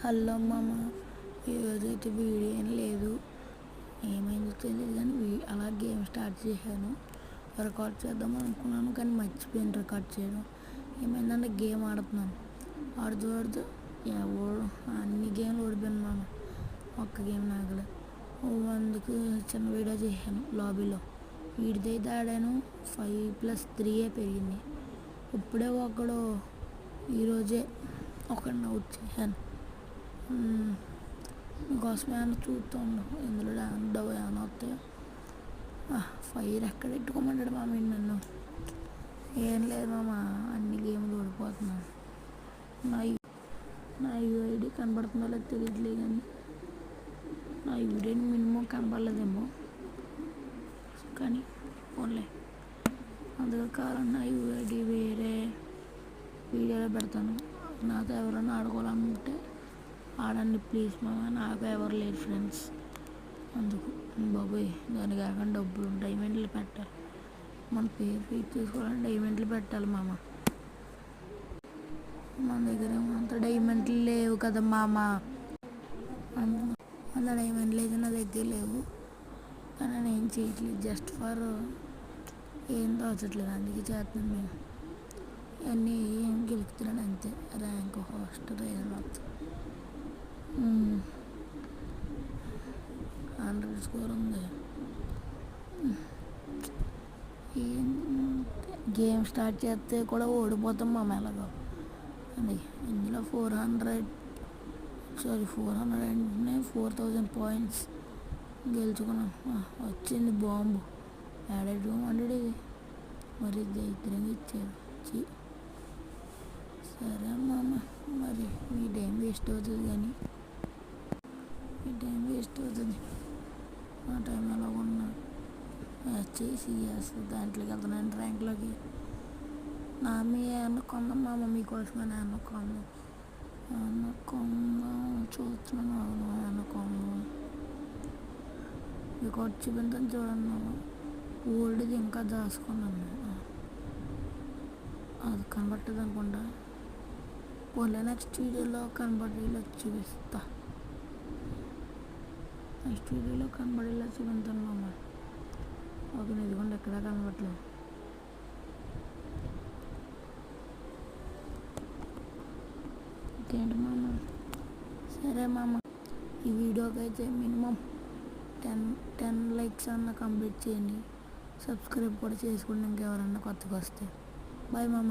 Hello మామ, ఈరోజైతే video ఏం లేదు. ఏమైందో తెలియదు కానీ అలా గేమ్ స్టార్ట్ చేశాను. రికార్డ్ చేద్దాం అనుకున్నాను కానీ మర్చిపోయాను రికార్డ్ చేయడం. ఏమైందంటే గేమ్ ఆడుతున్నాను, ఆడుతూ అన్ని గేమ్లు ఓడిపోయాను మామ. ఒక్క గేమ్ నాగలే. అందుకు చిన్న వీడియో చేశాను లాబీలో. వీడిదైతే ఆడాను 5+3 పెరిగింది. ఇప్పుడే ఒకడు ఈరోజే ఒకడిని అవుట్ చేశాను. మీకోసం ఏమైనా చూస్తుండవు ఇందులో ఉండవు ఏమైనా వస్తాయో. ఫైర్ ఎక్కడ పెట్టుకోమంటాడు మామ నన్ను. ఏం లేదు మామ, అన్ని గేమ్లు ఓడిపోతున్నాను. నా యూఐడి కనబడుతుందో లేదో తెలియట్లేదు కానీ నా యూఐడి మినిమం కనబడలేదేమో కానీ ఫోన్లే. అందుకే కాలం నా యూఐడి వేరే వీడియోలో పెడతాను. నాతో ఎవరైనా ఆడుకోవాలనుకుంటే ఆడండి ప్లీజ్ మామ. నాకు ఎవరు లేరు ఫ్రెండ్స్. అందుకు బాబోయ్, దానికి కాకుండా డబ్బులు డైమండ్లు పెట్టాలి. మన పేరు ఫీట్ చేసుకోవాలని డైమండ్లు పెట్టాలి మామ. మన దగ్గర అంత డైమండ్లు లేవు కదా మామ. అంత డైమండ్లు అయితే నా దగ్గర లేవు కానీ నేను ఏం చేయట్లేదు. జస్ట్ ఫర్ ఏం తోచట్లేదు అందుకే చేస్తున్నాను. మేము అన్నీ ఏం గెలుపుతున్నాను అంతే. ర్యాంక్ ఫస్ట్ రేజర్ 100 స్కోర్ ఉంది. ఏం గేమ్ స్టార్ట్ చేస్తే కూడా ఓడిపోతాం మా మెల్లగా. అది ఇందులో 400 అంటే 4000 పాయింట్స్ గెలుచుకున్నాం. వచ్చింది బాంబు యాడెడ్ అంటే ఇది మరి దైత్యంగా ఇచ్చారు. సరే మామ, మరి మీ టైం వేస్ట్ అవుతుంది కానీ నా టైం ఎలా ఉన్నా చేసి దాంట్లోకి వెళ్తున్నాను ర్యాంక్లోకి. నా మీ ఏమన్నా కొందాం మామ, మీకోసమని ఏమన్నా కొందాం చూస్తున్నాను. ఏమన్నా కొందాం మీకు వచ్చి చూపించాను చూడండి మామ. ఓల్డ్ది ఇంకా దాచుకున్నాను, అది కనబట్టదు అనుకుంటా. పోలే నెక్స్ట్ వీడియోలో కనబడేలా చూపిస్తా. నెక్స్ట్ వీడియోలో కనబడేలా చూపిస్తాను మామ. ఓకే, ఇదిగోండి ఎక్కడా కనబడలేదు. ఇంకేంటి మామ? సరే మామ, ఈ వీడియోకి అయితే మినిమం 10 లైక్స్ అన్న కంప్లీట్ చేయండి. సబ్స్క్రైబ్ కూడా చేసుకోండి ఇంకెవరన్నా కొత్తగా వస్తే. బాయ్ మామ.